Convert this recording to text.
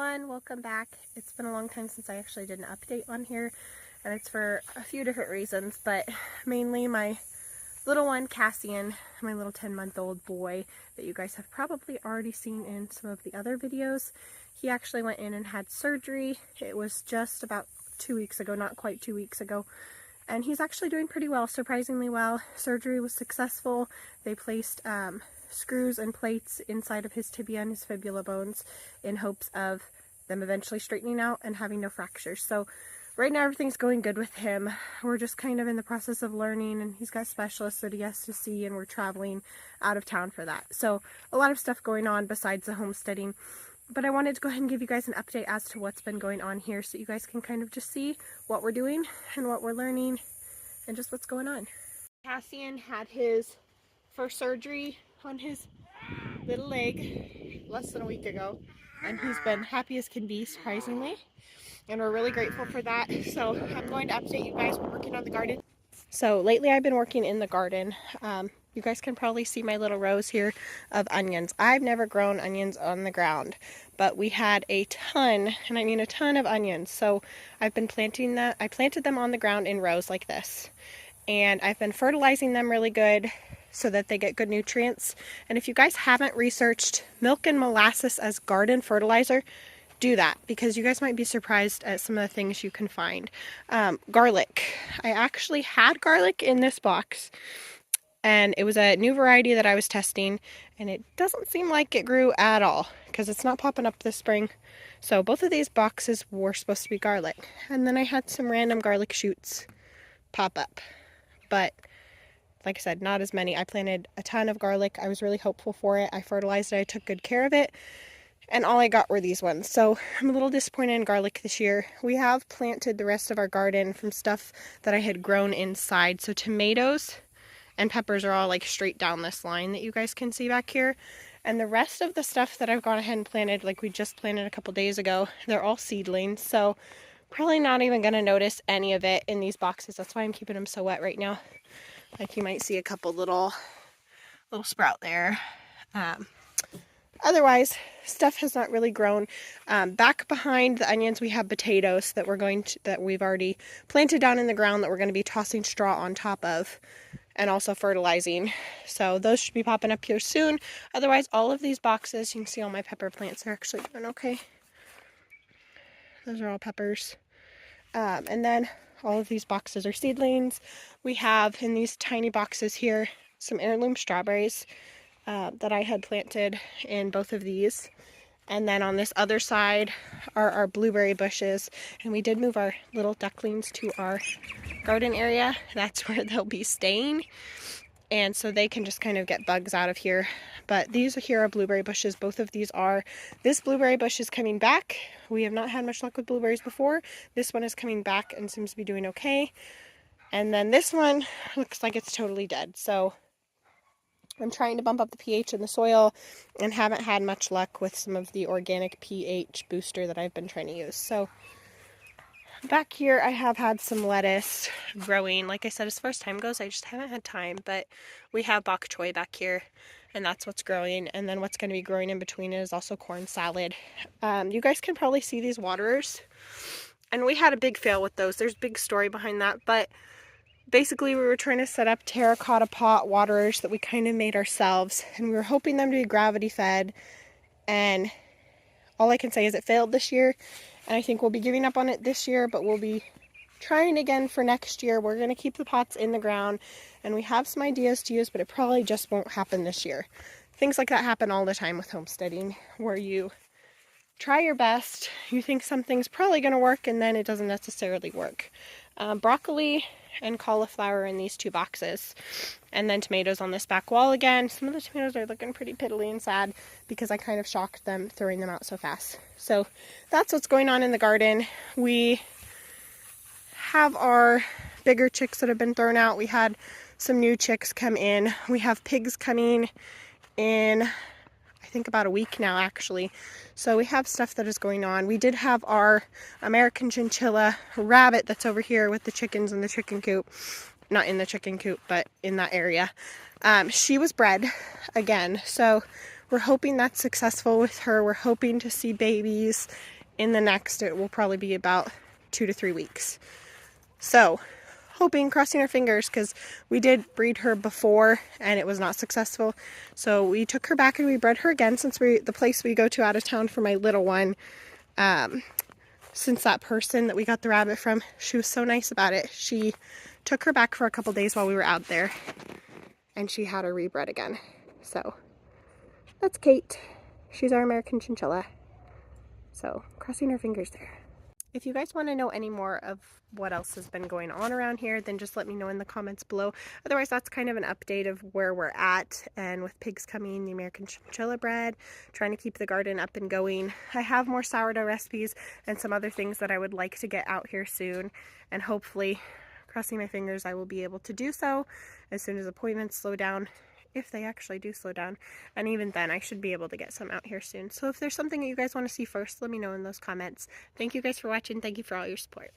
everyone, welcome back. It's been a long time since I actually did an update on here, and it's for a few different reasons, but mainly my little one, Cassian, my little 10-month-old boy that you guys have probably already seen in some of the other videos. He actually went in and had surgery. It was just about 2 weeks ago, not quite 2 weeks ago, and he's actually doing pretty well, surprisingly well. Surgery was successful. They placed screws and plates inside of his tibia and his fibula bones in hopes of them eventually straightening out and having no fractures. So right now everything's going good with him. We're just kind of in the process of learning, and he's got specialists that he has to see, and we're traveling out of town for that. So a lot of stuff going on besides the homesteading. But I wanted to go ahead and give you guys an update as to what's been going on here so you guys can kind of just see what we're doing and what we're learning and just what's going on. Cassian had his first surgery on his little leg less than a week ago, and he's been happy as can be, surprisingly, and we're really grateful for that. So I'm going to update you guys. We're working on the garden. So lately I've been working in the garden. You guys can probably see my little rows here of onions. I've never grown onions on the ground, but we had a ton, and I mean a ton of onions. So I've been planting that. I planted them on the ground in rows like this, and I've been fertilizing them really good so that they get good nutrients. And if you guys haven't researched milk and molasses as garden fertilizer, do that, because you guys might be surprised at some of the things you can find. Garlic. I actually had garlic in this box, and it was a new variety that I was testing, and it doesn't seem like it grew at all because it's not popping up this spring. So both of these boxes were supposed to be garlic, and then I had some random garlic shoots pop up, but like I said, not as many. I planted a ton of garlic. I was really hopeful for it. I fertilized it. I took good care of it. And all I got were these ones. So I'm a little disappointed in garlic this year. We have planted the rest of our garden from stuff that I had grown inside. So tomatoes and peppers are all like straight down this line that you guys can see back here. And the rest of the stuff that I've gone ahead and planted, like we just planted a couple days ago, they're all seedlings. So probably not even going to notice any of it in these boxes. That's why I'm keeping them so wet right now. Like you might see a couple little sprout there. Otherwise, stuff has not really grown. Back behind the onions, we have potatoes that that we've already planted down in the ground that we're going to be tossing straw on top of and also fertilizing. So those should be popping up here soon. Otherwise, all of these boxes, you can see all my pepper plants are actually doing okay. Those are all peppers. And then all of these boxes are seedlings. We have in these tiny boxes here some heirloom strawberries that I had planted in both of these. And then on this other side are our blueberry bushes. And we did move our little ducklings to our garden area. That's where they'll be staying. And so they can just kind of get bugs out of here. But these here are blueberry bushes. Both of these are. This blueberry bush is coming back. We have not had much luck with blueberries before. This one is coming back and seems to be doing okay. And then this one looks like it's totally dead. So I'm trying to bump up the pH in the soil and haven't had much luck with some of the organic pH booster that I've been trying to use. So back here I have had some lettuce growing. Like I said, as far as time goes, I just haven't had time, but we have bok choy back here, and that's what's growing. And then what's going to be growing in between is also corn salad. You guys can probably see these waterers, and we had a big fail with those. There's a big story behind that, but basically we were trying to set up terracotta pot waterers that we kind of made ourselves, and we were hoping them to be gravity fed, and all I can say is it failed this year. And I think we'll be giving up on it this year, but we'll be trying again for next year. We're going to keep the pots in the ground, and we have some ideas to use, but it probably just won't happen this year. Things like that happen all the time with homesteading, where you try your best, you think something's probably going to work, and then it doesn't necessarily work. Broccoli and cauliflower in these two boxes, and then tomatoes on this back wall again. Some of the tomatoes are looking pretty piddly and sad because I kind of shocked them throwing them out so fast. So that's what's going on in the garden. We have our bigger chicks that have been thrown out. We had some new chicks come in. We have pigs coming in, I think about a week now actually. So we have stuff that is going on. We did have our American chinchilla rabbit that's over here with the chickens in the chicken coop. Not in the chicken coop, but in that area. She was bred again. So we're hoping that's successful with her. We're hoping to see babies in the next, it will probably be about 2 to 3 weeks. So, hoping, crossing our fingers, because we did breed her before and it was not successful. So we took her back and we bred her again, since the place we go to out of town for my little one, since that person that we got the rabbit from, she was so nice about it. She took her back for a couple days while we were out there, and she had her rebred again. So that's Kate. She's our American chinchilla. So crossing our fingers there. If you guys want to know any more of what else has been going on around here, then just let me know in the comments below. Otherwise, that's kind of an update of where we're at, and with pigs coming, the American chinchilla bread, trying to keep the garden up and going. I have more sourdough recipes and some other things that I would like to get out here soon, and hopefully, crossing my fingers, I will be able to do so as soon as appointments slow down, if they actually do slow down. And even then, I should be able to get some out here soon. So if there's something that you guys want to see first, let me know in those comments. Thank you guys for watching. Thank you for all your support.